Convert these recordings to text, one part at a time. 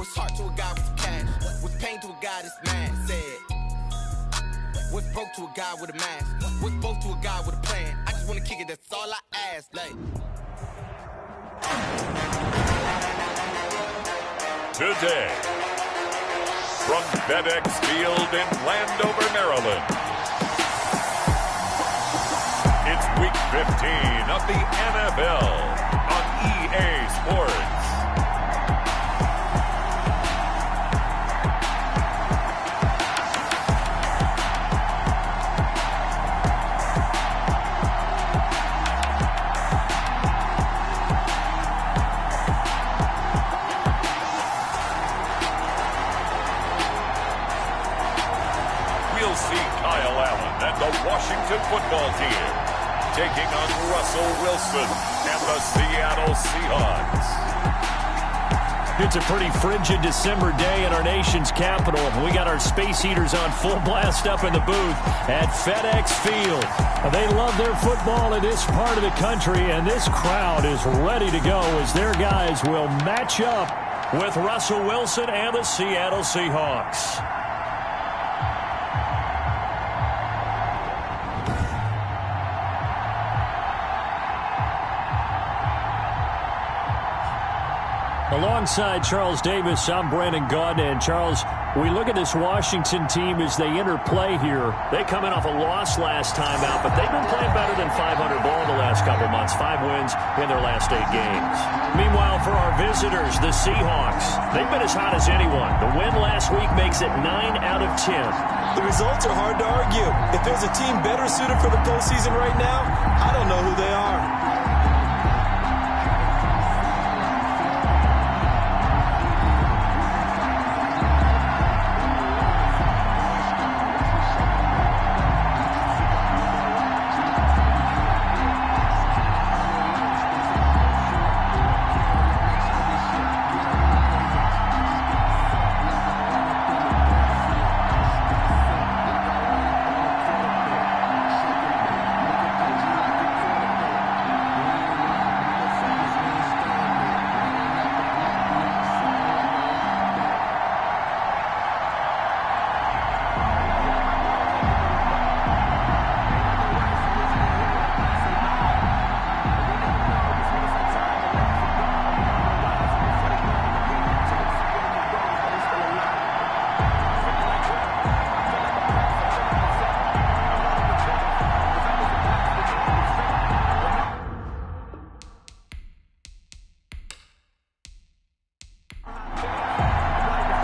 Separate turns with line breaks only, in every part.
What's heart to a guy with some cash? What's pain to a guy that's mad? Said. What's broke to a guy with a mask? What's both to a guy with a plan? I just wanna kick it, that's all I ask. Like.
Today, from FedEx Field in Landover, Maryland, it's Week 15 of the NFL on EA Sports. Washington football team taking on Russell Wilson and the Seattle Seahawks.
It's a pretty frigid December day in our nation's capital. We got our space heaters on full blast up in the booth at FedEx Field. They love their football in this part of the country, and this crowd is ready to go as their guys will match up with Russell Wilson and the Seattle Seahawks. Alongside Charles Davis, I'm Brandon Gaudin. And Charles, we look at this Washington team as they enter play here. They come in off a loss last time out, but they've been playing better than 500 ball the last couple months. 5 wins in their last 8 games. Meanwhile, for our visitors, the Seahawks, they've been as hot as anyone. The win last week makes it 9 out of 10.
The results are hard to argue. If there's a team better suited for the postseason right now, I don't know who they are.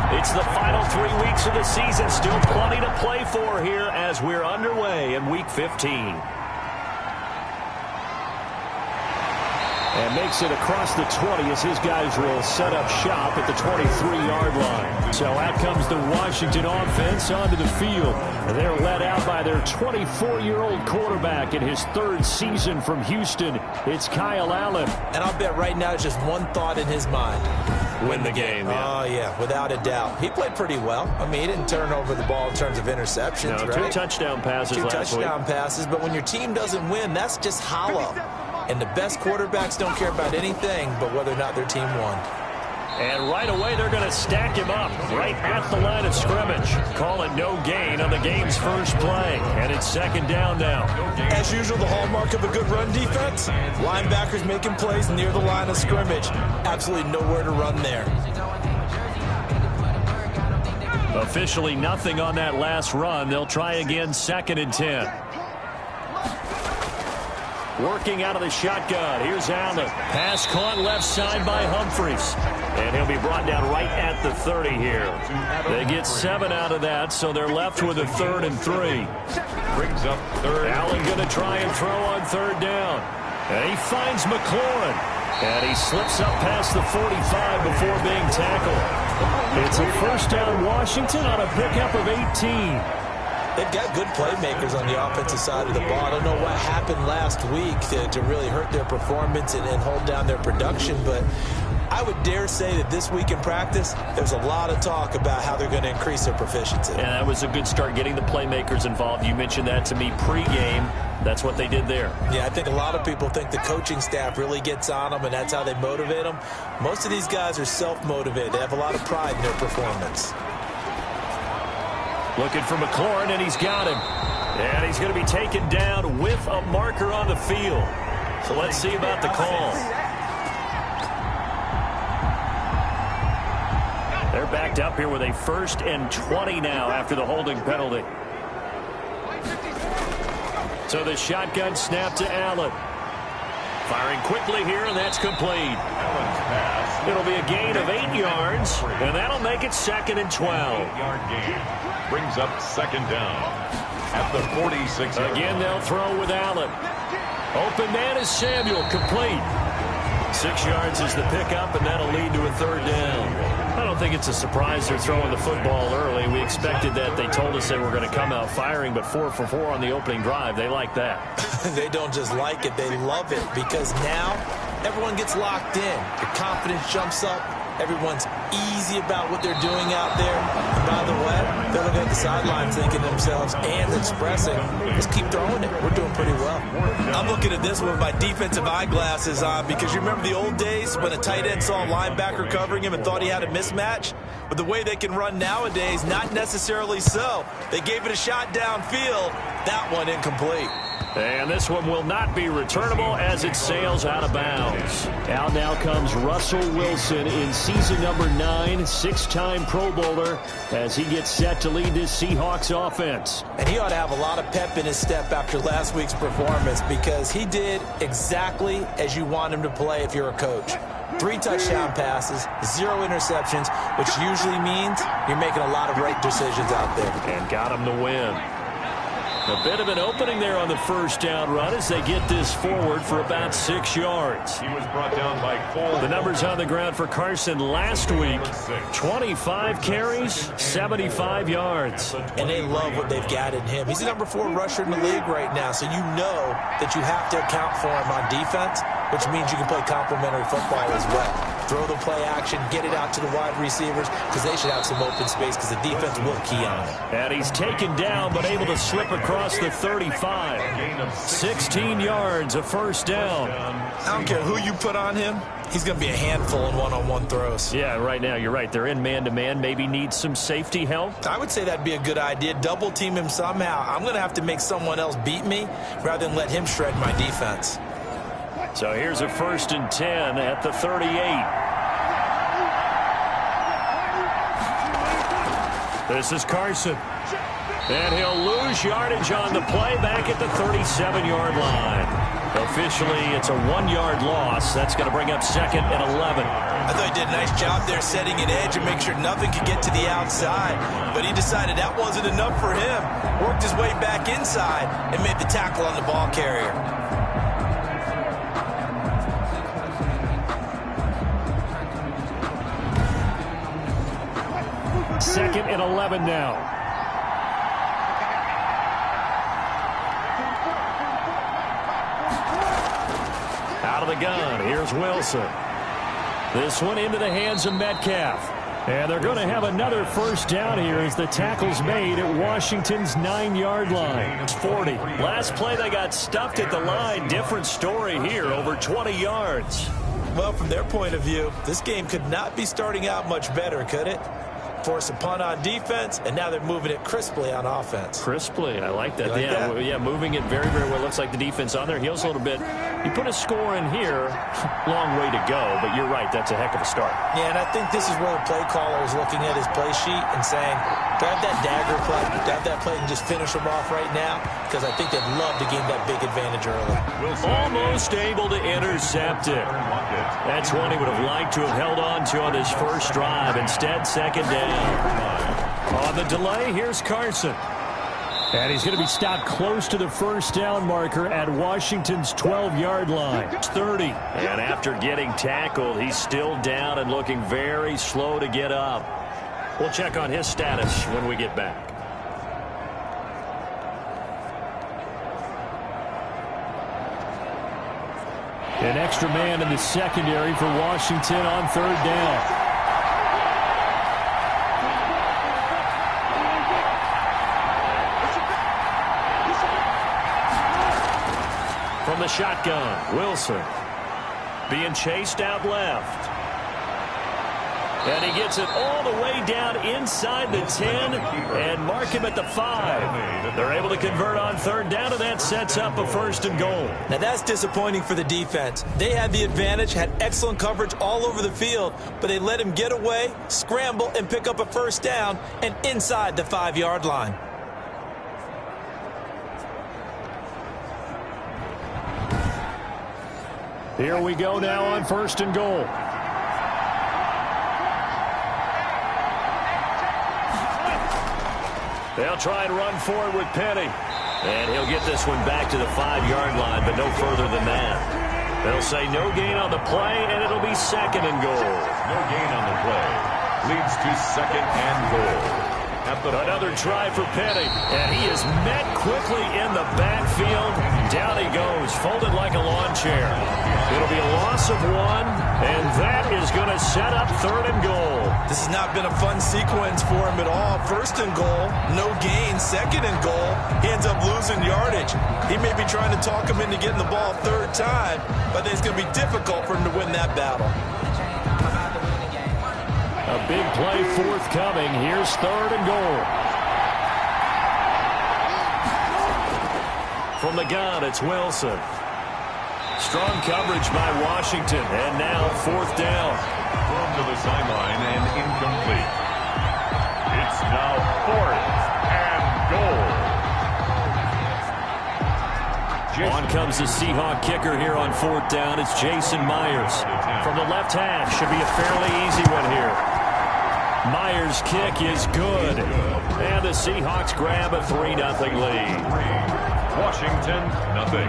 It's the final 3 weeks of the season. Still plenty to play for here as we're underway in Week 15. And makes it across the 20 as his guys will set up shop at the 23-yard line. So out comes the Washington offense onto the field. They're led out by their 24-year-old quarterback in his 3rd season from Houston. It's Kyle Allen.
And I'll bet right now it's just one thought in his mind.
Win the game.
Oh, yeah, without a doubt. He played pretty well. I mean, he didn't turn over the ball in terms of interceptions,
right? 2 touchdown passes last week. 2
touchdown passes, but when your team doesn't win, that's just hollow. And the best quarterbacks don't care about anything but whether or not their team won.
And right away, they're going to stack him up right at the line of scrimmage. Call it no gain on the game's first play. And it's 2nd down now.
As usual, the hallmark of a good run defense, linebackers making plays near the line of scrimmage. Absolutely nowhere to run there.
Officially nothing on that last run. They'll try again 2nd and 10. Working out of the shotgun. Here's Allen. Pass caught left side by Humphries. And he'll be brought down right at the 30 here. They get 7 out of that, so they're left with a 3rd and 3.
Brings up 3rd.
Allen going to try and throw on 3rd down. And he finds McLaurin. And he slips up past the 45 before being tackled. It's a 1st down Washington on a pickup of 18.
They've got good playmakers on the offensive side of the ball. I don't know what happened last week to really hurt their performance and hold down their production, but I would dare say that this week in practice, there's a lot of talk about how they're going to increase their proficiency.
And that was a good start getting the playmakers involved. You mentioned that to me pregame. That's what they did there.
Yeah, I think a lot of people think the coaching staff really gets on them, and that's how they motivate them. Most of these guys are self-motivated. They have a lot of pride in their performance.
Looking for McLaurin, and he's got him. And he's going to be taken down with a marker on the field. So let's see about the call. They're backed up here with a 1st and 20 now after the holding penalty. So the shotgun snap to Allen. Firing quickly here, and that's complete. It'll be a gain of 8 yards, and that'll make it 2nd and 12.
8-yard gain. Brings up 2nd down at the 46.
Again, they'll throw with Allen. Open man is Samuel, complete. 6 yards is the pickup, and that'll lead to a 3rd down. I don't think it's a surprise they're throwing the football early. We expected that. They told us they were going to come out firing, but 4 for 4 on the opening drive. They like that.
They don't just like it, they love it, because now everyone gets locked in. Your confidence jumps up. Everyone's easy about what they're doing out there. And by the way, they're looking at the sidelines thinking to themselves and expressing, let's keep throwing it. We're doing pretty well. I'm looking at this one with my defensive eyeglasses on, because you remember the old days when a tight end saw a linebacker covering him and thought he had a mismatch? But the way they can run nowadays, not necessarily so. They gave it a shot downfield. That one incomplete.
And this one will not be returnable as it sails out of bounds. Out now comes Russell Wilson in season number 9, 6-time Pro Bowler, as he gets set to lead this Seahawks offense.
And he ought to have a lot of pep in his step after last week's performance, because he did exactly as you want him to play if you're a coach. 3 touchdown passes, 0 interceptions, which usually means you're making a lot of right decisions out there.
And got him to win. A bit of an opening there on the 1st down run as they get this forward for about 6 yards.
He was brought down by Cole.
The numbers on the ground for Carson last week: 25 carries, 75 yards.
And they love what they've got in him. He's the number 4 rusher in the league right now, so you know that you have to account for him on defense, which means you can play complementary football as well. Throw the play action, get it out to the wide receivers, because they should have some open space, because the defense will key on it.
And he's taken down, but able to slip across the 35. 16 yards, a 1st down.
I don't care who you put on him. He's going to be a handful in one-on-one throws.
Yeah, right now, you're right. They're in man-to-man. Maybe need some safety help.
I would say that'd be a good idea. Double team him somehow. I'm going to have to make someone else beat me rather than let him shred my defense.
So here's a 1st and 10 at the 38. This is Carson. And he'll lose yardage on the play back at the 37-yard line. Officially, it's a 1-yard loss. That's going to bring up 2nd and 11.
I thought he did a nice job there setting an edge and make sure nothing could get to the outside. But he decided that wasn't enough for him. Worked his way back inside and made the tackle on the ball carrier.
2nd and 11 now. Out of the gun, here's Wilson. This one into the hands of Metcalf. And they're going to have another 1st down here as the tackle's made at Washington's 9-yard line. It's 40. Last play they got stuffed at the line. Different story here, over 20 yards.
Well, from their point of view, this game could not be starting out much better, could it? Force a punt on defense, and now they're moving it crisply on offense.
Crisply, I like that.
Like
yeah,
that?
Yeah, moving it very, very well. Looks like the defense on their heels a little bit. You put a score in here, long way to go, but you're right, that's a heck of a start.
Yeah, and I think this is where the play caller is looking at his play sheet and saying, grab that dagger play, grab that play and just finish them off right now, because I think they'd love to gain that big advantage early.
Almost able to intercept it. That's one he would have liked to have held on to on his first drive. Instead, 2nd down. On the delay, here's Carson. And he's going to be stopped close to the 1st down marker at Washington's 12-yard line. 30. And after getting tackled, he's still down and looking very slow to get up. We'll check on his status when we get back. An extra man in the secondary for Washington on third down. From the shotgun, Wilson being chased out left. And he gets it all the way down inside the 10 and mark him at the 5. They're able to convert on third down, and that sets up a 1st and goal.
Now that's disappointing for the defense. They had the advantage, had excellent coverage all over the field, but they let him get away, scramble, and pick up a 1st down and inside the 5-yard line.
Here we go now on 1st and goal. They'll try and run forward with Penny. And he'll get this one back to the 5-yard line, but no further than that. They'll say no gain on the play, and it'll be 2nd and goal.
No gain on the play. Leads to 2nd and goal.
Another try for Penny, and he is met quickly in the backfield. Down he goes, folded like a lawn chair. It'll be a loss of 1, and that is going to set up 3rd and goal.
This has not been a fun sequence for him at all. 1st and goal, no gain. 2nd and goal, he ends up losing yardage. He may be trying to talk him into getting the ball 3rd time, but it's going to be difficult for him to win that battle.
A big play forthcoming. Here's 3rd and goal. From the gun, it's Wilson. Strong coverage by Washington, and now 4th down.
Thrown to the sideline and incomplete. It's now 4th and goal.
On comes the Seahawk kicker here on 4th down. It's Jason Myers. From the left hash, should be a fairly easy one here. Myers' kick is good. And the Seahawks grab a 3-0 lead.
Washington, nothing.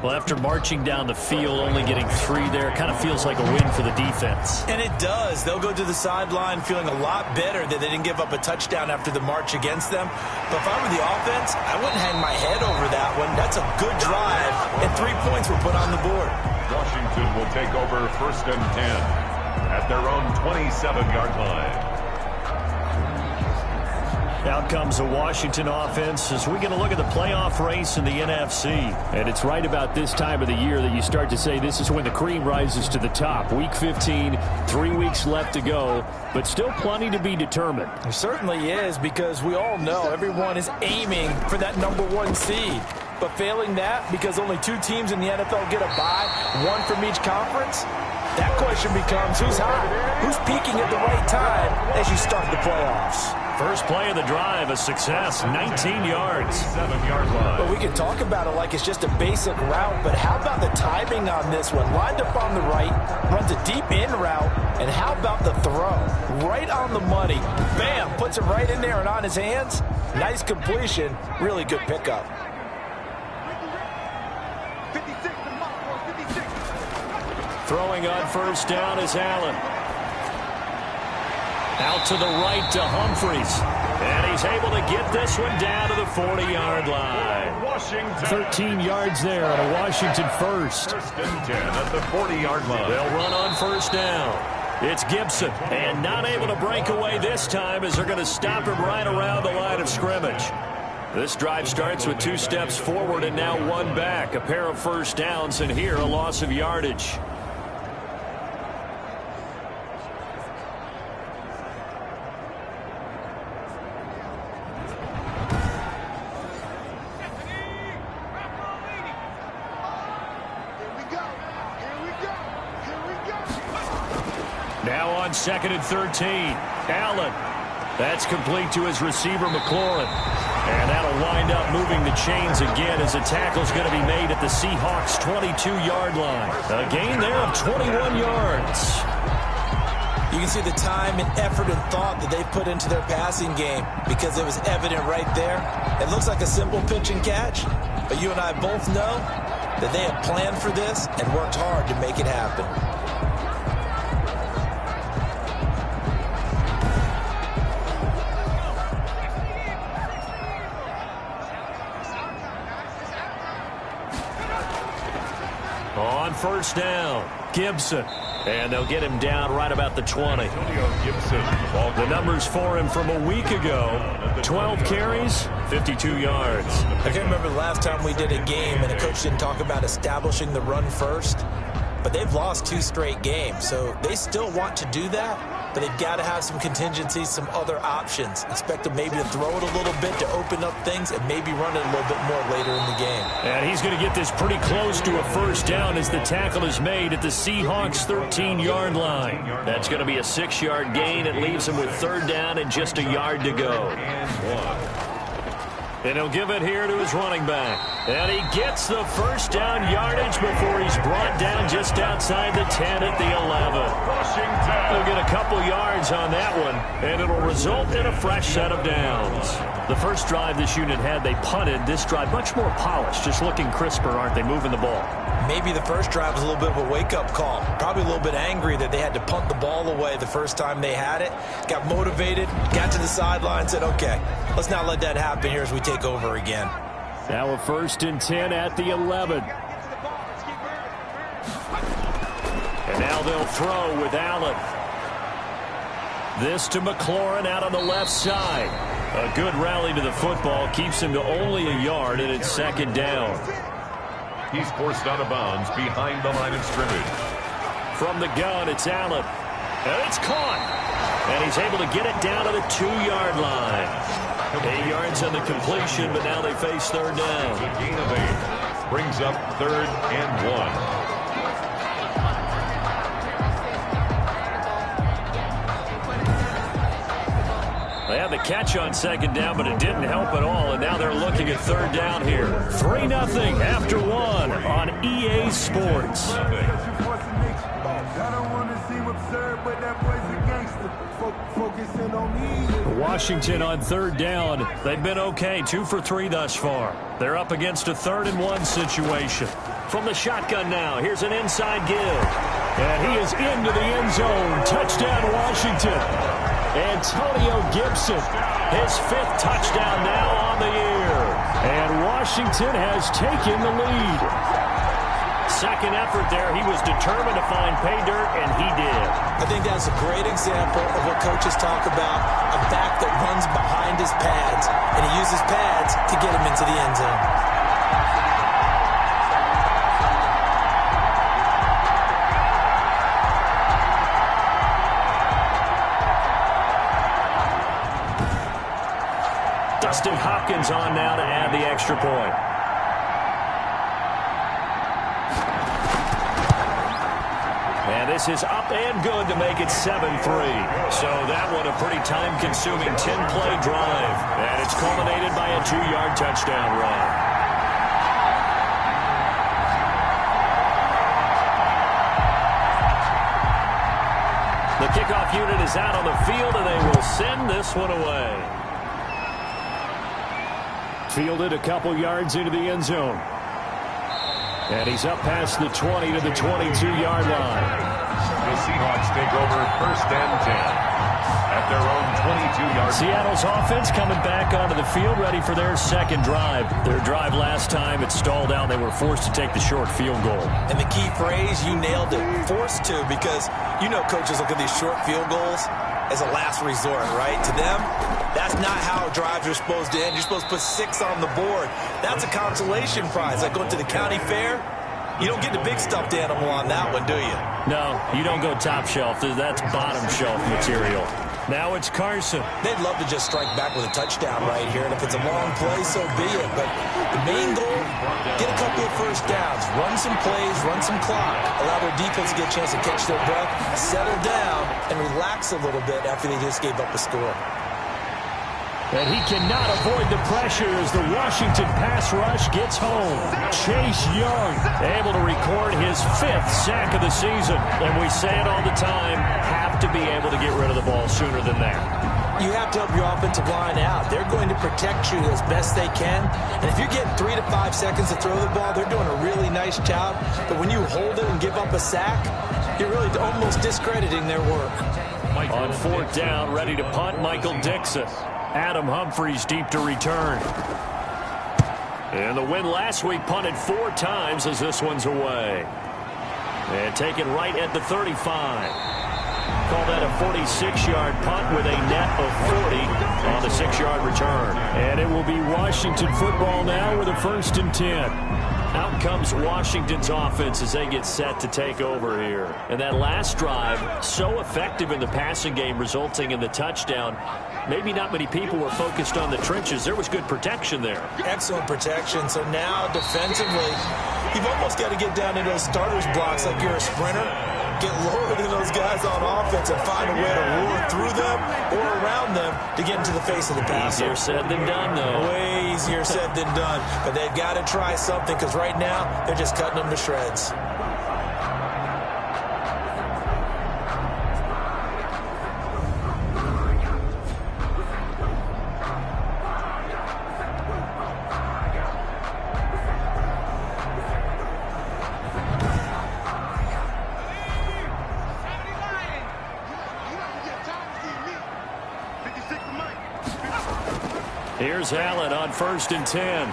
Well, after marching down the field, only getting 3 there, kind of feels like a win for the defense.
And it does. They'll go to the sideline feeling a lot better that they didn't give up a touchdown after the march against them. But if I were the offense, I wouldn't hang my head over that one. That's a good drive, and 3 points were put on the board.
Washington will take over 1st and 10 at their own 27-yard line.
Out comes the Washington offense as we get a look at the playoff race in the NFC. And it's right about this time of the year that you start to say this is when the cream rises to the top. Week 15, 3 weeks left to go, but still plenty to be determined.
There certainly is, because we all know everyone is aiming for that #1 seed. But failing that, because only 2 teams in the NFL get a bye, 1 from each conference, that question becomes who's hot? Who's peaking at the right time as you start the playoffs?
First play of the drive, a success, 19 yards.
7-yard line.
But we can talk about it like it's just a basic route, but how about the timing on this one? Lined up on the right, runs a deep in route, and how about the throw? Right on the money. Bam, puts it right in there and on his hands. Nice completion, really good pickup.
Throwing on 1st down is Allen. Out to the right to Humphries. And he's able to get this one down to the 40-yard line.
Washington.
13 yards there on a Washington 1st.
1st and 10 at the 40-yard line.
They'll run on 1st down. It's Gibson. And not able to break away this time as they're going to stop him right around the line of scrimmage. This drive starts with 2 steps forward and now 1 back. A pair of 1st downs, and here a loss of yardage. Now on 2nd and 13. Allen. That's complete to his receiver, McLaurin. And that'll wind up moving the chains again as the tackle's going to be made at the Seahawks' 22-yard line. A gain there of 21 yards.
You can see the time and effort and thought that they've put into their passing game because it was evident right there. It looks like a simple pitch and catch, but you and I both know that they have planned for this and worked hard to make it happen.
first down. Gibson. And they'll get him down right about the 20. The numbers for him from a week ago: 12 carries, 52 yards.
I can't remember the last time we did a game and a coach didn't talk about establishing the run first. But they've lost 2 straight games, so they still want to do that. But they've got to have some contingencies, some other options. Expect them maybe to throw it a little bit to open up things and maybe run it a little bit more later in the game.
And he's going to get this pretty close to a first down as the tackle is made at the Seahawks' 13-yard line. That's going to be a 6-yard gain. It leaves him with third down and just a yard to go. And he'll give it here to his running back. And he gets the first down yardage before he's brought down just outside the 10 at the 11. He'll get a couple yards on that one, and it'll result in a fresh set of downs. The first drive this unit had, they punted. This drive, much more polished, just looking crisper, aren't they, moving the ball?
Maybe the first drive was a little bit of a wake-up call. Probably a little bit angry that they had to punt the ball away the first time they had it. Got motivated, got to the sideline, said, okay, let's not let that happen here as we take over again.
Now a 1st and 10 at the 11. And now they'll throw with Allen. This to McLaurin out on the left side. A good rally to the football keeps him to only a yard, and it's second down.
He's forced out of bounds behind the line of scrimmage.
From the gun, it's Allen. And it's caught. And he's able to get it down to the 2-yard line. 8 yards on the completion, but now they face third down.
A gain of 8 brings up 3rd and 1.
They had the catch on second down, but it didn't help at all, and now they're looking at third down here. 3-0 after 1 on EA Sports. Washington on third down. They've been okay, 2 for 3 thus far. They're up against a 3rd and 1 situation. From the shotgun now, here's an inside give. And he is into the end zone. Touchdown, Washington. Antonio Gibson, his 5th touchdown now on the year. And Washington has taken the lead. Second effort there, he was determined to find pay dirt, and he did.
I think that's a great example of what coaches talk about, a back that runs behind his pads, and he uses pads to get him into the end zone.
Dustin Hopkins on now to add the extra point. And this is up and good to make it 7-3. So that one a pretty time-consuming 10-play drive. And it's culminated by a 2-yard touchdown run. The kickoff unit is out on the field, and they will send this one away. Fielded a couple yards into the end zone. And he's up past the 20 to the 22-yard line.
The Seahawks take over 1st and 10 at their own 22-yard line.
Seattle's offense coming back onto the field, ready for their second drive. Their drive last time, it stalled out. They were forced to take the short field goal.
And the key phrase, you nailed it, forced to, because you know coaches look at these short field goals as a last resort, right? To them, that's not how drives are supposed to end. You're supposed to put 6 on the board. That's a consolation prize. Like going to the county fair, you don't get the big stuffed animal on that one, do you?
No, you don't go top shelf. That's bottom shelf material. Now it's Carson.
They'd love to just strike back with a touchdown right here, and if it's a long play, so be it. But the main goal, get a couple of first downs, run some plays, run some clock, allow their defense to get a chance to catch their breath, settle down, and relax a little bit after they just gave up a score.
And he cannot avoid the pressure as the Washington pass rush gets home. Chase Young able to record his 5th sack of the season. And we say it all the time, have to be able to get rid of the ball sooner than that.
You have to help your offensive line out. They're going to protect you as best they can. And if you're getting 3 to 5 seconds to throw the ball, they're doing a really nice job. But when you hold it and give up a sack, you're really almost discrediting their work.
On 4th down, ready to punt, Michael Dixon. Adam Humphries deep to return. And the win last week punted 4 times as this one's away. And taken right at the 35. Call that a 46-yard punt with a net of 40 on the 6-yard return. And it will be Washington football now with a 1st and 10. Out comes Washington's offense as they get set to take over here. And that last drive, so effective in the passing game, resulting in the touchdown. Maybe not many people were focused on the trenches. There was good protection there.
Excellent protection. So now defensively, you've almost got to get down into those starters blocks like you're a sprinter. Get lower than those guys on offense and find a way to roar through them or around them to get into the face of the passer.
Easier said than done, though.
Way easier said than done. But they've got to try something because right now they're just cutting them to shreds.
Here's Allen on 1st and 10.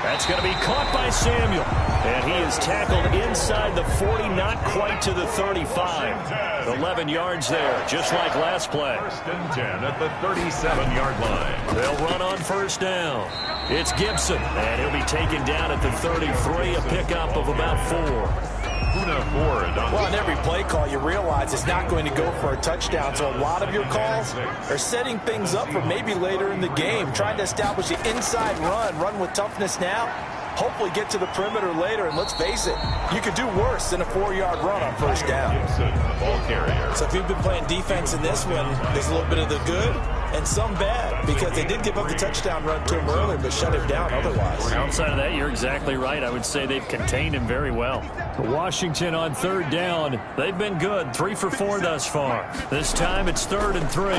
That's going to be caught by Samuel. And he is tackled inside the 40, not quite to the 35. 11 yards there, just like last play.
1st and 10 at the 37-yard line.
They'll run on 1st down. It's Gibson, and he'll be taken down at the 33, a pickup of about 4.
Well, in every play call, you realize it's not going to go for a touchdown. So a lot of your calls are setting things up for maybe later in the game, trying to establish the inside run with toughness now, hopefully get to the perimeter later. And let's face it, you could do worse than a 4-yard run on 1st down. So if you've been playing defense in this one, there's a little bit of the good and some bad, because they did give up the touchdown run to him earlier, but shut him down otherwise.
Outside of that, you're exactly right. I would say they've contained him very well. Washington on 3rd down. They've been good, 3 for 4 thus far. This time it's 3rd and 3.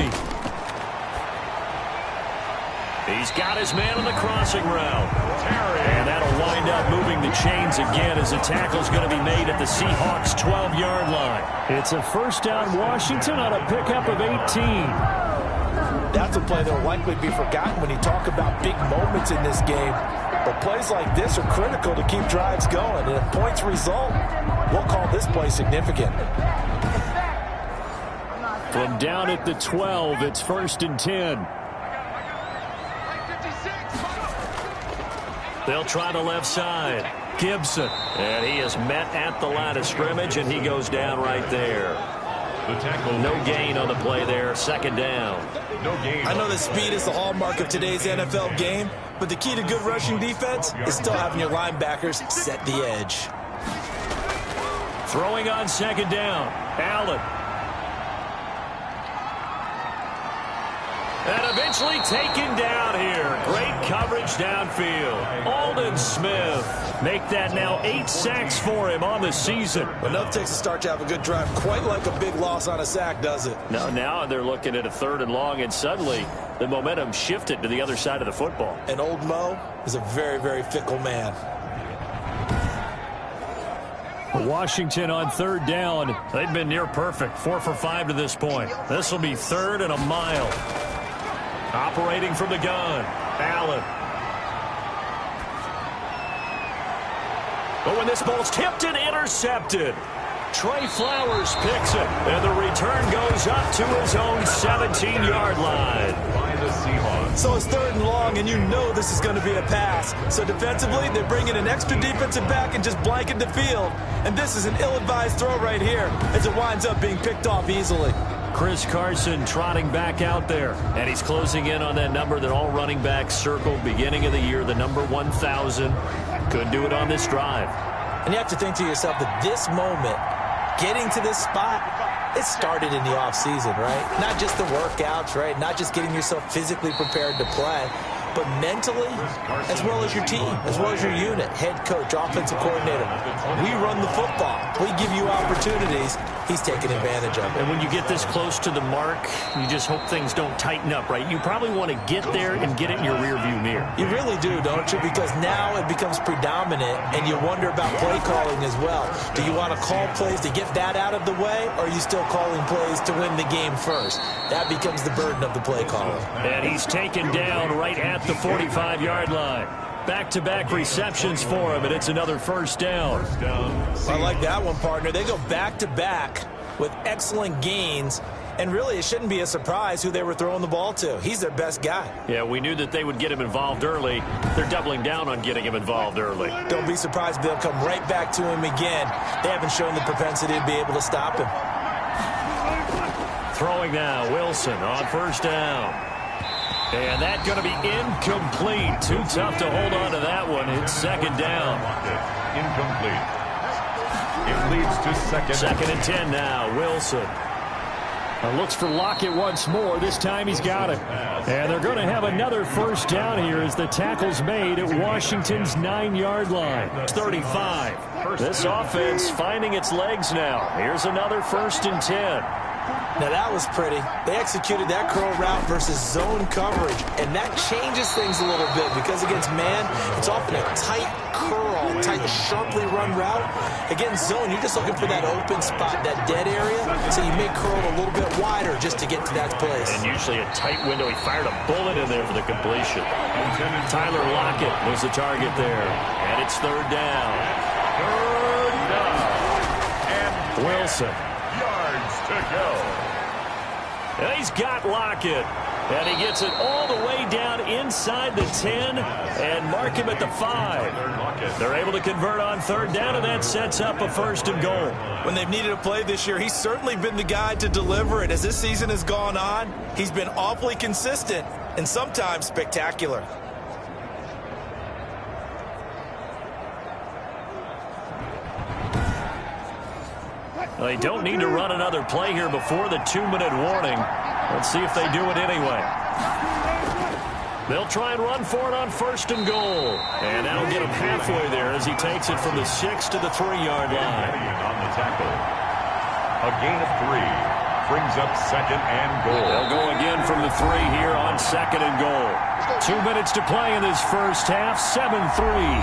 He's got his man on the crossing route. And that'll wind up moving the chains again as the tackle's going to be made at the Seahawks' 12-yard line. It's a 1st down Washington on a pickup of 18.
That's a play that will likely be forgotten when you talk about big moments in this game. But plays like this are critical to keep drives going. And if points result, we'll call this play significant.
From down at the 12, it's 1st and 10. They'll try the left side. Gibson. And he is met at the line of scrimmage, and he goes down right there. No gain on the play there. 2nd down.
I know that speed is the hallmark of today's NFL game, but the key to good rushing defense is still having your linebackers set the edge.
Throwing on 2nd down. Allen. And eventually taken down here. Great coverage downfield. Aldon Smith. Make that now 8 sacks for him on the season.
Enough takes a start to have a good drive. Quite like a big loss on a sack, does it?
Now they're looking at a 3rd and long, and suddenly the momentum shifted to the other side of the football.
And old Mo is a very, very fickle man.
Washington on 3rd down. They've been near perfect. 4 for 5 to this point. This will be 3rd and a mile. Operating from the gun. Allen. But when this ball's tipped and intercepted, Trey Flowers picks it, and the return goes up to his own 17-yard line.
By the Seahawks.
So it's 3rd and long, and you know this is going to be a pass. So defensively, they bring in an extra defensive back and just blanket the field. And this is an ill-advised throw right here as it winds up being picked off easily.
Chris Carson trotting back out there, and he's closing in on that number that all running backs circled beginning of the year, the number 1,000. Couldn't do it on this drive.
And you have to think to yourself that this moment, getting to this spot, it started in the offseason, right? Not just the workouts, right? Not just getting yourself physically prepared to play, but mentally, as well as your team, as well as your unit, head coach, offensive coordinator. We run the football. We give you opportunities. He's taking advantage of it.
And when you get this close to the mark, you just hope things don't tighten up, right? You probably want to get there and get it in your rearview mirror.
You really do, don't you? Because now it becomes predominant, and you wonder about play calling as well. Do you want to call plays to get that out of the way, or are you still calling plays to win the game first? That becomes the burden of the play calling.
And he's taken down right at the 45-yard line. Back-to-back receptions for him, and it's another first down.
I like that one, partner. They go back-to-back with excellent gains. And really, it shouldn't be a surprise who they were throwing the ball to. He's their best guy.
Yeah, we knew that they would get him involved early. They're doubling down on getting him involved early.
Don't be surprised if they'll come right back to him again. They haven't shown the propensity to be able to stop him.
Throwing now, Wilson on first down. And that's going to be incomplete. Too tough to hold on to that one. It's second down.
Incomplete. It leads to
Second and 10 now, Wilson. Looks for Lockett once more. This time he's got it. And they're going to have another first down here as the tackle's made at Washington's 9-yard line. 35. This offense finding its legs now. Here's another first and 10.
Now that was pretty. They executed that curl route versus zone coverage, and that changes things a little bit because against man, it's often a tight curl, tight, sharply run route. Against zone, you're just looking for that open spot, that dead area, so you may curl a little bit wider just to get to that place.
And usually a tight window. He fired a bullet in there for the completion. Tyler Lockett was the target there, and it's third down. And Wilson.
yards to go.
And he's got Lockett. And he gets it all the way down inside the 10 and mark him at the 5. They're able to convert on third down, and that sets up a first and goal.
When they've needed a play this year, he's certainly been the guy to deliver it. As this season has gone on, he's been awfully consistent and sometimes spectacular.
They don't need to run another play here before the 2-minute warning. Let's see if they do it anyway. They'll try and run for it on first and goal. And that'll get him halfway there as he takes it from the 6 to the 3-yard line.
On the tackle. A gain of 3 brings up second and goal.
They'll go again from the 3 here on second and goal. 2 minutes to play in this first half. 7-3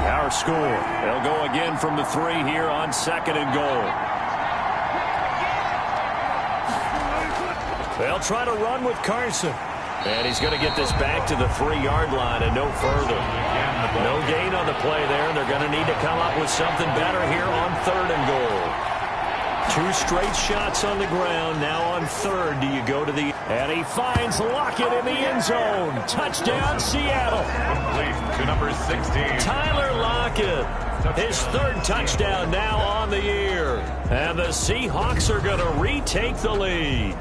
our score. They'll go again from the 3 here on second and goal. They'll try to run with Carson. And he's going to get this back to the 3-yard line and no further. No gain on the play there. They're going to need to come up with something better here on third and goal. 2 straight shots on the ground. Now on third, do you go to the... And he finds Lockett in the end zone. Touchdown, Seattle.
Complete to number 16.
Tyler Lockett. His third touchdown now on the year. And the Seahawks are going to retake the lead.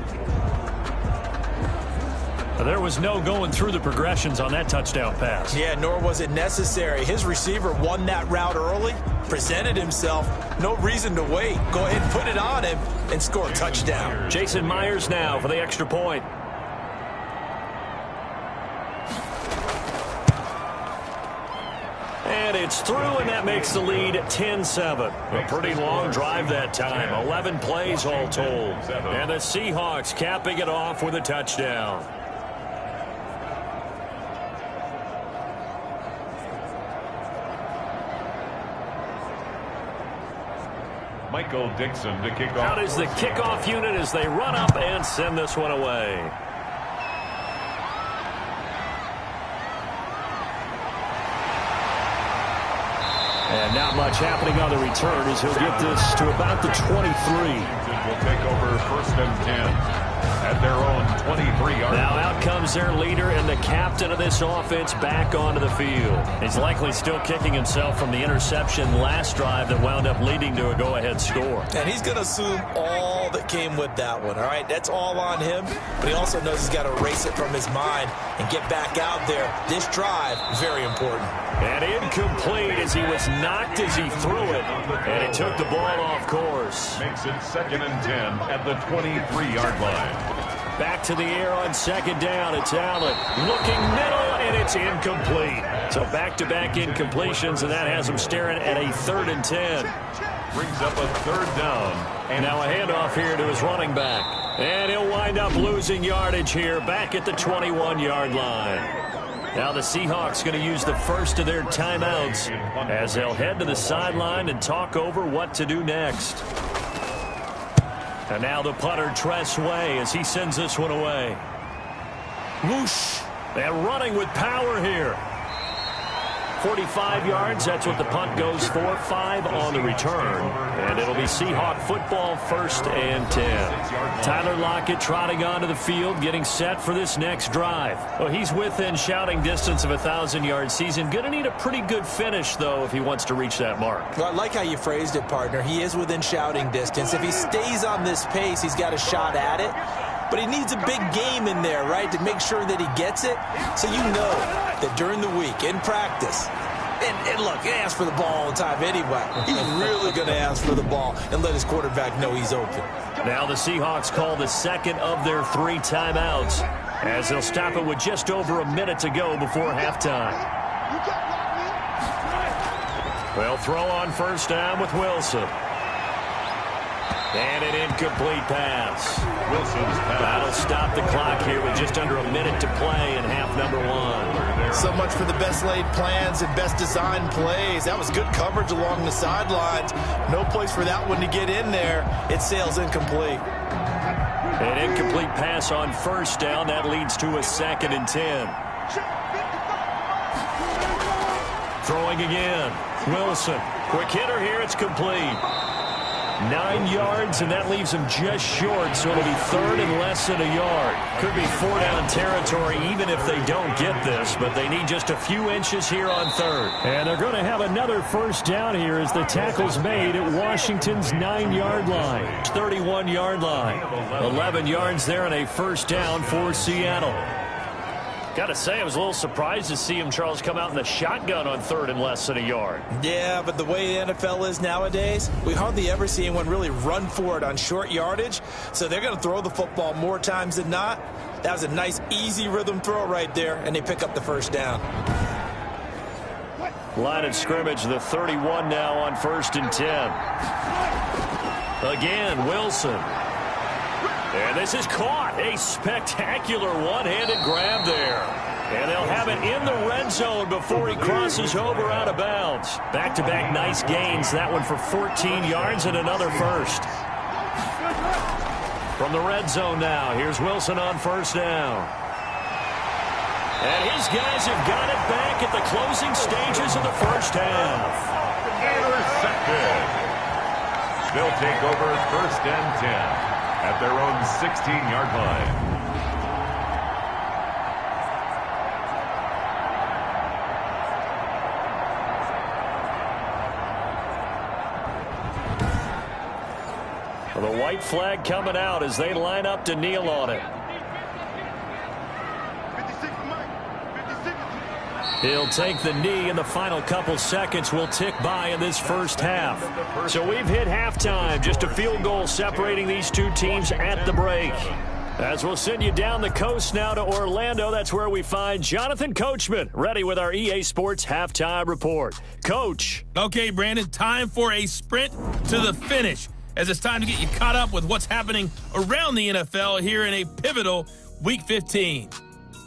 There was no going through the progressions on that touchdown pass.
Yeah, nor was it necessary. His receiver won that route early, presented himself. No reason to wait. Go ahead and put it on him and score a touchdown.
Jason Myers now for the extra point. And it's through, and that makes the lead 10-7. A pretty long drive that time. 11 plays all told. And the Seahawks capping it off with a touchdown.
Michael Dixon to kick off.
Out is the kickoff unit as they run up and send this one away. And not much happening on the return as he'll get this to about the 23.
Will take over first and 10 at their own 23-yard.
Now out comes their leader and the captain of this offense back onto the field. He's likely still kicking himself from the interception last drive that wound up leading to a go-ahead score.
And he's going to assume all that came with that one, all right? That's all on him, but he also knows he's got to erase it from his mind and get back out there. This drive, very important.
And incomplete as he was knocked as he threw it, and it took the ball off course.
Makes it second and 10 at the 23-yard line.
Back to the air on second down. It's Allen looking middle, and it's incomplete. So back-to-back incompletions, and that has him staring at a 3rd and 10.
Brings up a third down.
And now a handoff here to his running back. And he'll wind up losing yardage here back at the 21-yard line. Now the Seahawks going to use the first of their timeouts as they'll head to the sideline and talk over what to do next. And now the punter, Tress Way, as he sends this one away. Whoosh. And running with power here. 45 yards. That's what the punt goes for. 5 on the return. And it'll be Seahawk football, 1st and 10. Tyler Lockett trotting onto the field, getting set for this next drive. Well, he's within shouting distance of a 1,000-yard season. Going to need a pretty good finish, though, if he wants to reach that mark.
Well, I like how you phrased it, partner. He is within shouting distance. If he stays on this pace, he's got a shot at it. But he needs a big game in there, right, to make sure that he gets it. So you know that during the week, in practice, and look, he asks for the ball all the time anyway. He's really going to ask for the ball and let his quarterback know he's open.
Now the Seahawks call the second of their 3 timeouts as they'll stop it with just over a minute to go before halftime. They'll throw on first down with Wilson. And an incomplete pass.
Wilson's pass.
That'll stop the clock here with just under a minute to play in half number 1.
So much for the best laid plans and best designed plays. That was good coverage along the sidelines. No place for that one to get in there. It sails incomplete.
An incomplete pass on first down. That leads to a 2nd and 10. Throwing again. Wilson. Quick hitter here. It's complete. 9 yards, and that leaves him just short, so it'll be 3rd and less than a yard. Could be 4-down territory even if they don't get this, but they need just a few inches here on 3rd. And they're going to have another first down here as the tackle's made at Washington's 9-yard line. 31-yard line. 11 yards there and a first down for Seattle. Got to say, I was a little surprised to see him, Charles, come out in the shotgun on 3rd and less than a yard.
Yeah, but the way the NFL is nowadays, we hardly ever see anyone really run for it on short yardage. So they're going to throw the football more times than not. That was a nice, easy rhythm throw right there, and they pick up the first down.
Line of scrimmage, the 31 now on 1st and 10. Again, Wilson. And this is caught. A spectacular one-handed grab there. And they'll have it in the red zone before he crosses over out of bounds. Back-to-back nice gains. That one for 14 yards and another first. From the red zone now, here's Wilson on first down. And his guys have got it back at the closing stages of the first half.
Intercepted. They'll take over 1st and 10. At their own 16-yard line.
Well, the white flag coming out as they line up to kneel on it. He'll take the knee, and the final couple seconds will tick by in this first half. So we've hit halftime. Just a field goal separating these two teams at the break. As we'll send you down the coast now to Orlando, that's where we find Jonathan Coachman, ready with our EA Sports Halftime Report. Coach.
Okay, Brandon, time for a sprint to the finish, as it's time to get you caught up with what's happening around the NFL here in a pivotal Week 15.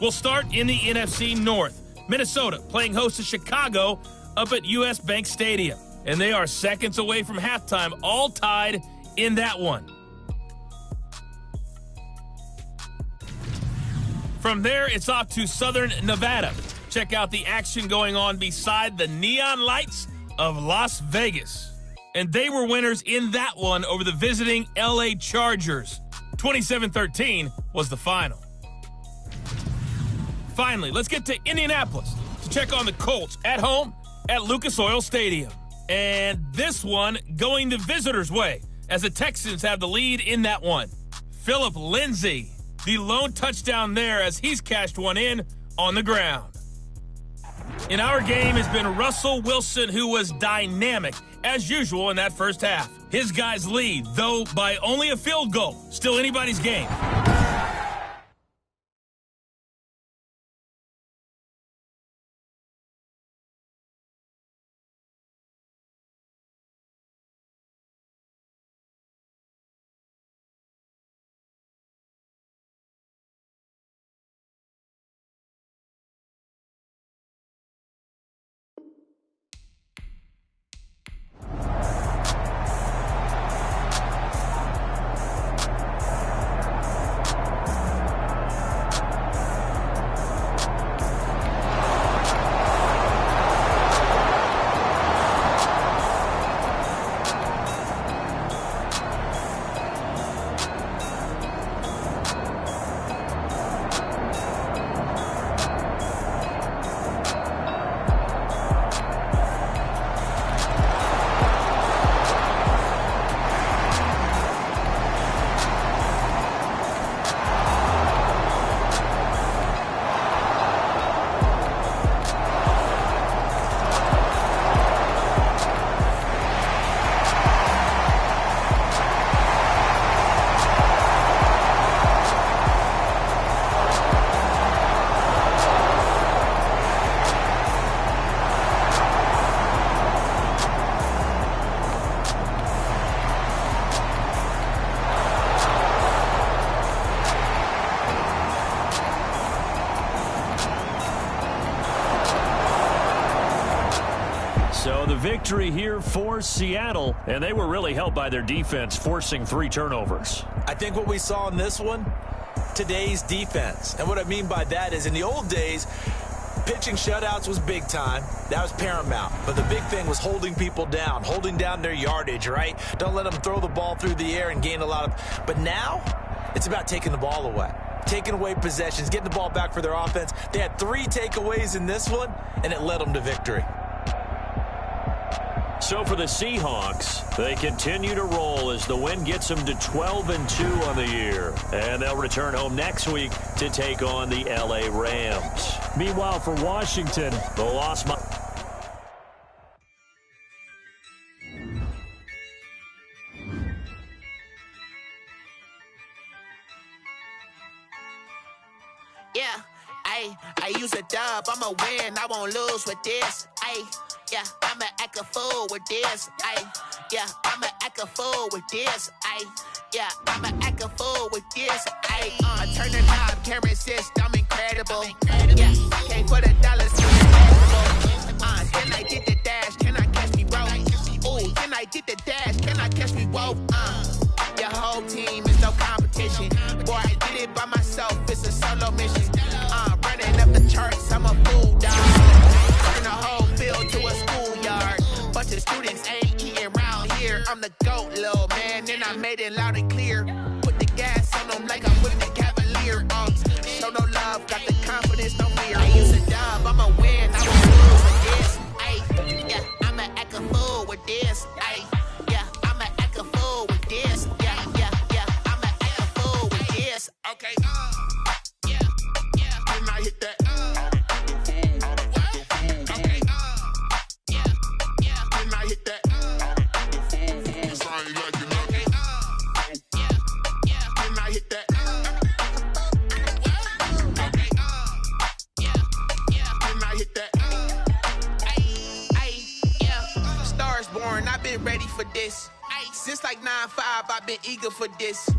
We'll start in the NFC North. Minnesota playing host to Chicago up at US Bank Stadium. And they are seconds away from halftime, all tied in that one. From there, it's off to Southern Nevada. Check out the action going on beside the neon lights of Las Vegas. And they were winners in that one over the visiting LA Chargers. 27-13 was the final. Finally, let's get to Indianapolis to check on the Colts at home at Lucas Oil Stadium. And this one going the visitors' way as the Texans have the lead in that one. Phillip Lindsay, the lone touchdown there as he's cashed one in on the ground. In our game has been Russell Wilson, who was dynamic as usual in that first half. His guys lead, though by only a field goal. Still anybody's game.
So the victory here for Seattle, and they were really helped by their defense, forcing 3 turnovers.
I think what we saw in this one, today's defense. And what I mean by that is in the old days, pitching shutouts was big time. That was paramount. But the big thing was holding people down, holding down their yardage, right? Don't let them throw the ball through the air and gain a lot of... But now, it's about taking the ball away. Taking away possessions, getting the ball back for their offense. They had 3 takeaways in this one, and it led them to victory.
So for the Seahawks, they continue to roll as the win gets them to 12-2 on the year. And they'll return home next week to take on the L.A. Rams. Meanwhile, for Washington, the loss...
Yeah, I use a dub, I'ma win, I won't lose with this. Yeah, I'ma act a fool with this. Yeah, I'ma act a fool with this. Yeah, I'ma act a fool with this. I turn the knob, can't resist, I'm incredible. Yeah, can't put $1 then I did the dash, can I catch me roll? Ooh, then I did the dash, can I catch me roll? Your whole team is no competition. Boy, I did it by myself, it's a solo mission. Running up the charts, I'm a fool, dog. Turn the whole field to a schoolyard. Bunch of students ain't eating round here. I'm the GOAT, little man, and I made it loud and clear. Put the gas on them like I'm with the Cavalier. Show no love, got the confidence, no fear. I use a dub, I'ma win, I won't lose with this. Yeah, I'ma act a fool with this. Yeah, I'ma act a fool with this. Yeah, I'ma act a fool with this. Okay, yeah, then I hit that. Ready for this. Since like 9-5, I've been eager for this.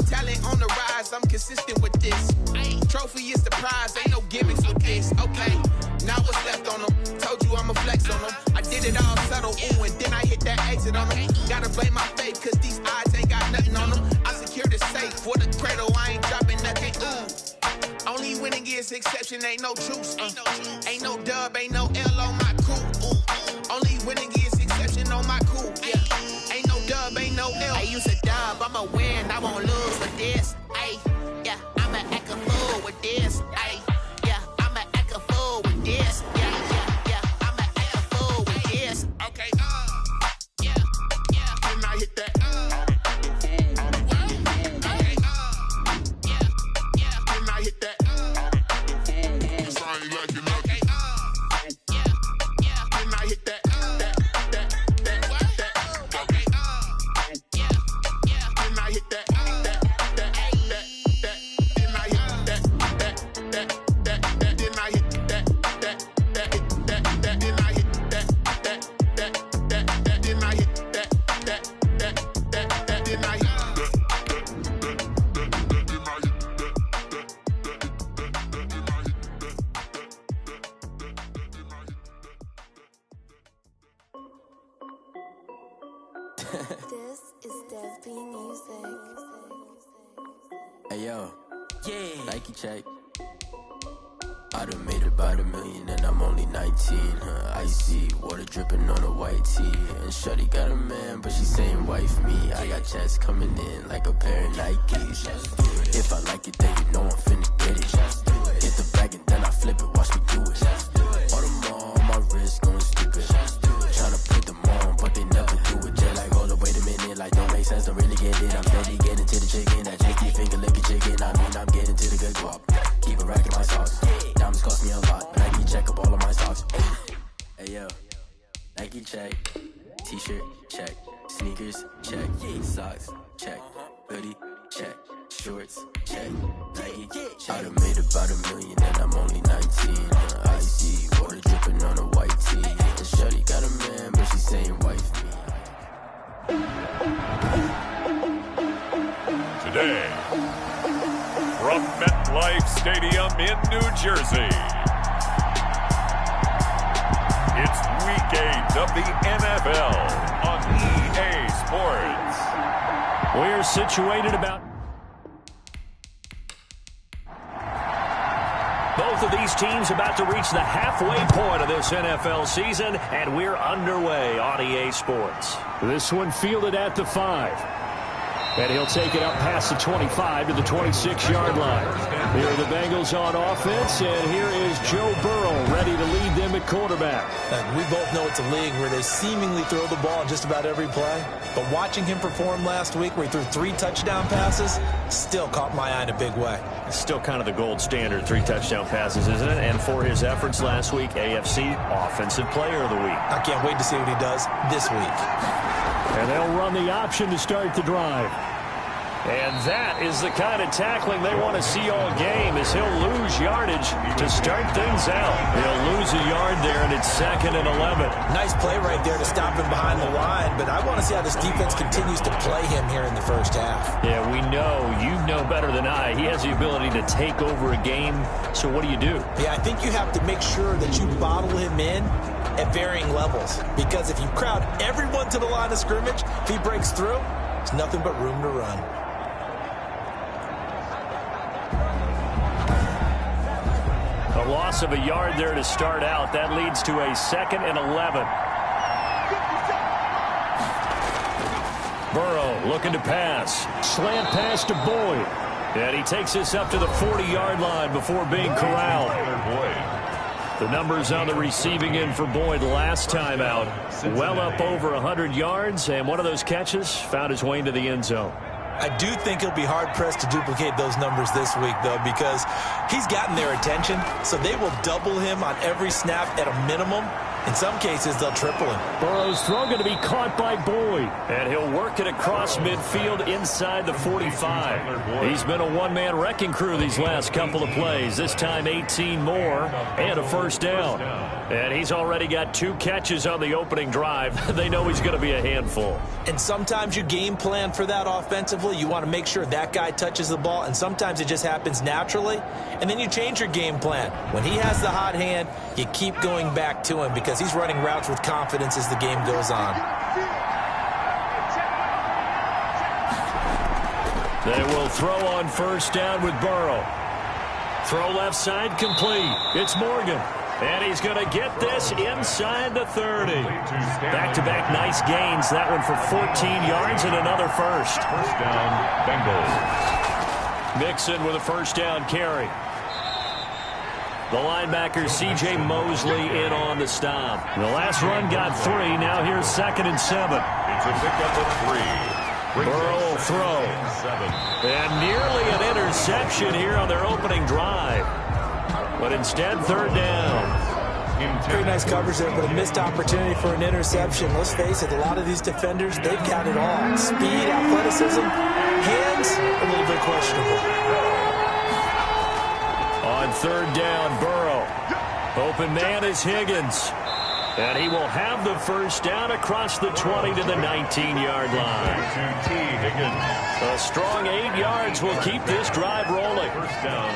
Talent on the rise, I'm consistent with this. Trophy is the prize, ain't no gimmicks with this. Okay, now what's left on them? Told you I'ma flex on them. I did it all subtle, ooh, and then I hit that exit on them. Gotta blame my faith, cause these odds ain't got nothing on them. I secured the safe for the cradle, I ain't dropping nothing, ooh. Only winning is exception, ain't no truce. Ain't no dub, ain't no L on my crew. Ooh. Only winning is exception on my crew. Yeah. Ain't no dub, ain't no L. I use a dub, I'ma win, I won't lose with this. Yeah, I'ma act a fool with this. Yeah, I'ma act a fool with this. Yeah, I'ma act a fool with this. Okay, yeah, then I hit that. Okay, yeah, then I hit that. Sorry, like you know. Okay, yeah, then I hit that.
This is Dev Music.
Hey yo, Nike check. I done made about $1 million and I'm only 19. Icy water dripping on a white tee. And shorty got a man, but she saying wife me. I got checks coming in like a pair of Nikes. If I like it, then you know I'm finna get it. Hit the bag and then I flip it, watch me do it. All them on my wrist going stupid. Tryna put them on, but they never do it. Just like, hold up, wait a minute, like don't make sense, don't really get it. I'm steady getting to the chicken, that chicky finger licking chicken. I mean, I'm getting to the good guap. Keep a rack in my socks. Diamonds cost me a lot, but Nike check up all of my socks. Hey yo, Nike check, t-shirt check, sneakers check, socks check, hoodie check, shorts check, Nike check. I done made about $1 million and I'm only 19. Icy water dripping on a white tee. And shorty got a man, but she saying wife me.
Today, from MetLife Stadium in New Jersey, It's Week 8 of the NFL on EA Sports.
We're situated about... Both of these teams about to reach the halfway point of this NFL season, and we're underway on EA Sports. This one fielded at the 5. And he'll take it up past the 25 to the 26-yard line. Here are the Bengals on offense, and here is Joe Burrow ready to lead them at quarterback.
We both know it's a league where they seemingly throw the ball in just about every play. But watching him perform last week where he threw 3 touchdown passes still caught my eye in a big way.
It's still kind of the gold standard, 3 touchdown passes, isn't it? And for his efforts last week, AFC Offensive Player of the Week.
I can't wait to see what he does this week.
And they'll run the option to start the drive. And that is the kind of tackling they want to see all game, as he'll lose yardage to start things out. He'll lose a yard there, and it's 2nd and 11.
Nice play right there to stop him behind the line, but I want to see how this defense continues to play him here in the first half.
Yeah, we know. You know better than I. He has the ability to take over a game, so what do you do?
Yeah, I think you have to make sure that you bottle him in at varying levels, because if you crowd everyone to the line of scrimmage, if he breaks through, there's nothing but room to run.
A loss of a yard there to start out. That leads to a 2nd and 11. Burrow looking to pass. Slant pass to Boyd. And he takes this up to the 40-yard line before being corralled. The numbers on the receiving end for Boyd last time out. Well up over 100 yards, and one of those catches found his way into the end zone.
I do think he'll be hard-pressed to duplicate those numbers this week, though, because he's gotten their attention, so they will double him on every snap at a minimum. In some cases, they'll triple him.
Burrow's throw going to be caught by Boyd. And he'll work it across midfield inside the 45. He's been a one-man wrecking crew these last couple of plays. This time 18 more and a first down. And he's already got 2 catches on the opening drive. They know he's going to be a handful.
And sometimes you game plan for that offensively. You want to make sure that guy touches the ball, and sometimes it just happens naturally. And then you change your game plan. When he has the hot hand, you keep going back to him because he's running routes with confidence as the game goes on.
They will throw on first down with Burrow. Throw left side complete. It's Morgan. And he's going to get this inside the 30. Back-to-back nice gains. That one for 14 yards and another first.
First down, Bengals.
Mixon with a first down carry. The linebacker, C.J. Mosley, in on the stop. The last run got 3. Now here's 2nd and 7.
It's a pickup of 3.
Burrow will throw.
7.
And nearly an interception here on their opening drive. But instead, 3rd down.
Pretty nice coverage there, but a missed opportunity for an interception. Let's face it, a lot of these defenders, they've got it all. Speed, athleticism, hands, a little bit questionable.
On 3rd down, Burrow. Open man is Higgins. And he will have the first down across the 20 to the 19-yard line. A strong 8 yards will keep this drive rolling.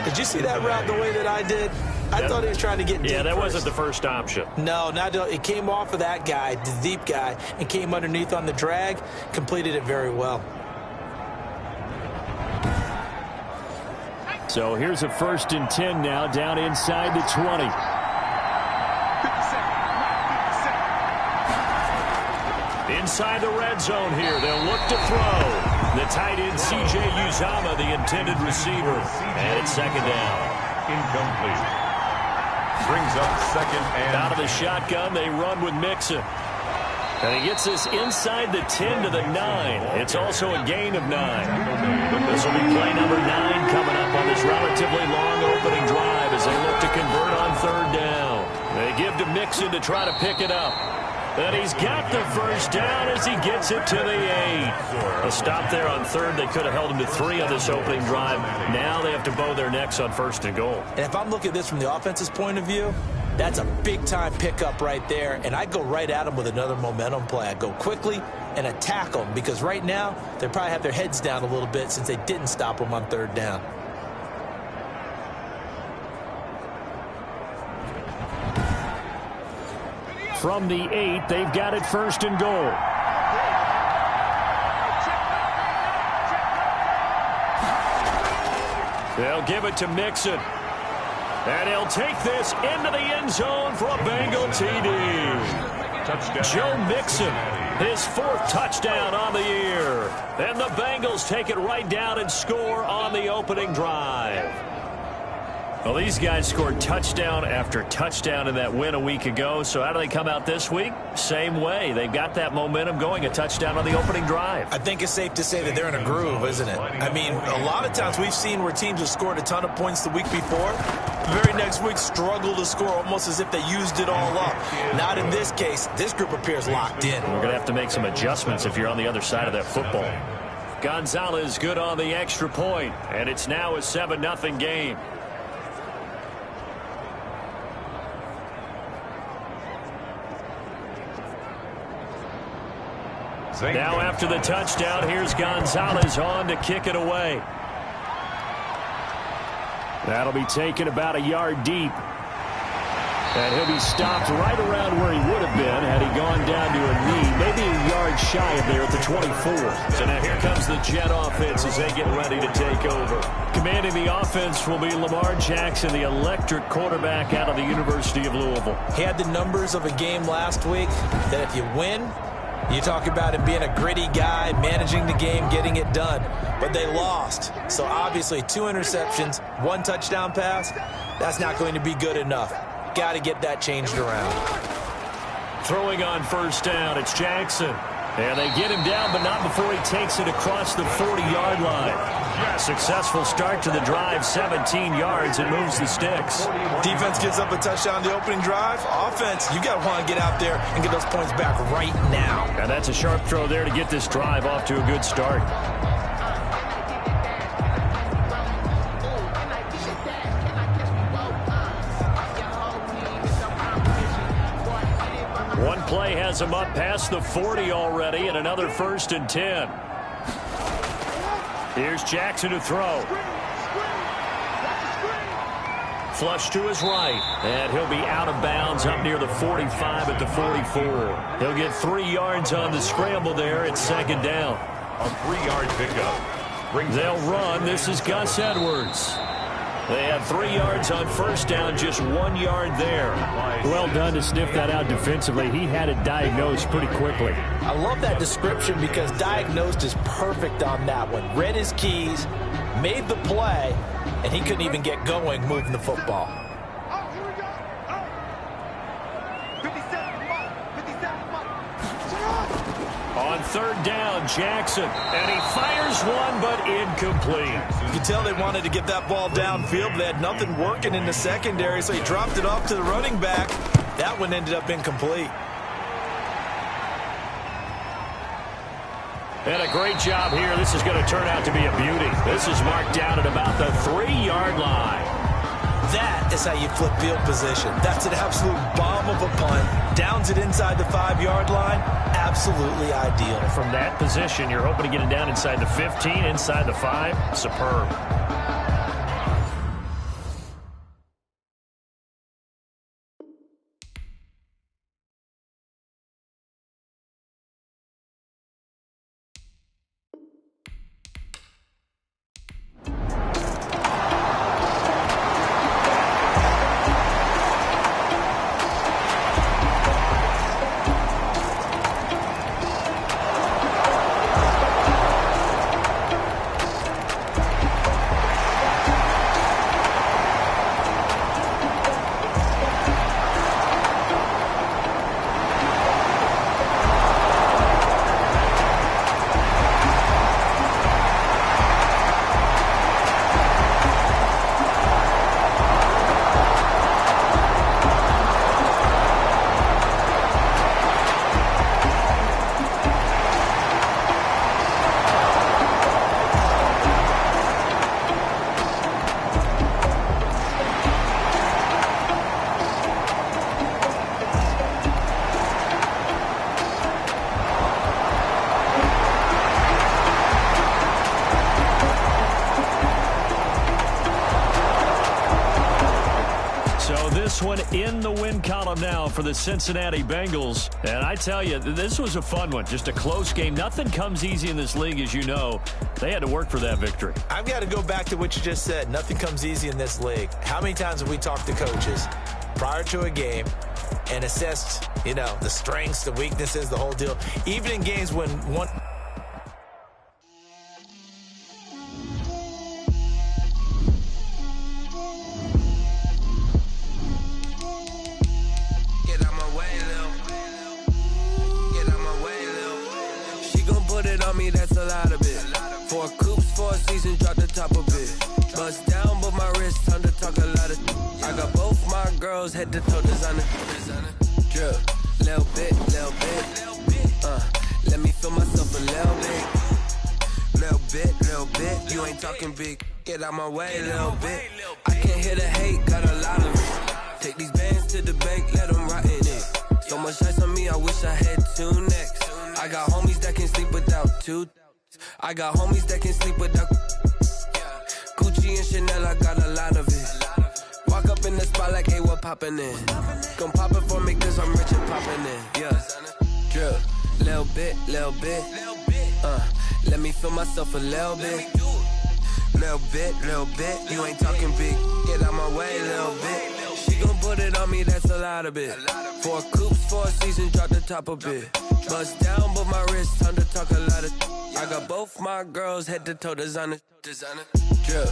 Did you see that route the way that I did? I thought he was trying to get deep.
Yeah, that
first.
wasn't the first option.
No, it came off of that guy, the deep guy, and came underneath on the drag, completed it very well.
So here's a 1st and 10 now, down inside the 20. Inside the red zone here, they'll look to throw. The tight end, C.J. Uzomah, the intended receiver. And it's 2nd down.
Incomplete. Brings up 2nd and...
Out of the shotgun, they run with Mixon. And he gets this inside the 10 to the 9. It's also a gain of 9. This will be play number 9 coming up on this relatively long opening drive as they look to convert on 3rd down. They give to Mixon to try to pick it up. And he's got the first down as he gets it to the 8. A stop there on 3rd. They could have held him to 3 on this opening drive. Now they have to bow their necks on 1st and goal.
And if I'm looking at this from the offense's point of view, that's a big-time pickup right there. And I'd go right at him with another momentum play. I'd go quickly and attack them because right now they probably have their heads down a little bit since they didn't stop them on 3rd down.
from the 8. They've got it 1st and goal. They'll give it to Mixon. And he'll take this into the end zone for a Bengal TD.
Touchdown.
Joe Mixon, his 4th touchdown on the year. And the Bengals take it right down and score on the opening drive. Well, these guys scored touchdown after touchdown in that win a week ago. So how do they come out this week? Same way. They've got that momentum going, a touchdown on the opening drive.
I think it's safe to say that they're in a groove, isn't it? I mean, a lot of times we've seen where teams have scored a ton of points the week before. The very next week struggle to score almost as if they used it all up. Not in this case. This group appears locked in.
We're going to have to make some adjustments if you're on the other side of that football. Gonzalez good on the extra point, and it's now a 7-0 game. Now after the touchdown, here's Gonzalez on to kick it away. That'll be taken about a yard deep. And he'll be stopped right around where he would have been had he gone down to a knee, maybe a yard shy of there at the 24. So now here comes the Jet offense as they get ready to take over. Commanding the offense will be Lamar Jackson, the electric quarterback out of the University of Louisville.
He had the numbers of a game last week that if you win, you talk about him being a gritty guy, managing the game, getting it done. But they lost. So obviously 2 interceptions, 1 touchdown pass, that's not going to be good enough. Got to get that changed around.
Throwing on 1st down, it's Jackson. And they get him down, but not before he takes it across the 40-yard line. Successful start to the drive, 17 yards, and moves the sticks.
Defense gives up a touchdown the opening drive. Offense, you got to want to get out there and get those points back right now.
And that's a sharp throw there to get this drive off to a good start. One play has him up past the 40 already, and another 1st and 10. Here's Jackson to throw. Flush to his right, and he'll be out of bounds up near the 45 at the 44. He'll get 3 yards on the scramble there. It's 2nd down.
A 3-yard pickup.
They'll run. This is Gus Edwards. They have 3 yards on 1st down, just 1 yard there. Well done to sniff that out defensively. He had it diagnosed pretty quickly.
I love that description because diagnosed is perfect on that one. Read his keys, made the play, and he couldn't even get going moving the football.
On 3rd down, Jackson, and he fires one, but incomplete.
You can tell they wanted to get that ball downfield. They had nothing working in the secondary, so he dropped it off to the running back. That one ended up incomplete.
And a great job here. This is going to turn out to be a beauty. This is marked down at about the 3-yard line.
That is how you flip field position. That's an absolute bomb of a punt. Downs it inside the 5-yard line. Absolutely ideal.
From that position, you're hoping to get it down inside the 15, inside the 5. Superb. this one in the win column now for the Cincinnati Bengals. And I tell you, this was a fun one. Just a close game. Nothing comes easy in this league, as you know. They had to work for that victory.
I've got to go back to what you just said. Nothing comes easy in this league. How many times have we talked to coaches prior to a game and assessed, the strengths, the weaknesses, the whole deal? Even in games when one...
That's a lot of it. 4 coops, 4 seasons, drop the top of it. Bust down, but my wrist, time to talk a lot of. I got both my girls head to toe designer. Drip, little bit. Let me feel myself a little bit. You ain't talking big. Get out my way, little bit. I can't hear the hate, got a lot of it. Take these bands to the bank, let them rot in it. So much ice on me, I wish I had 2 necks. I got homies that can sleep without 2. I got homies that can sleep without Gucci and Chanel, I got a lot of it. Walk up in the spot like, hey, what poppin' in? Gon' pop it for me cause I'm rich and poppin' in. Yeah, drip, little bit. Let me feel myself a little bit. Little bit. You ain't talking big, get out my way, little bit. She gon' put it on me, that's a lot of it. 4 coops, 4 seasons, drop the top of it. Bust down, but my wrist, time to talk a lot of. I got both my girls head to toe designer. Drip,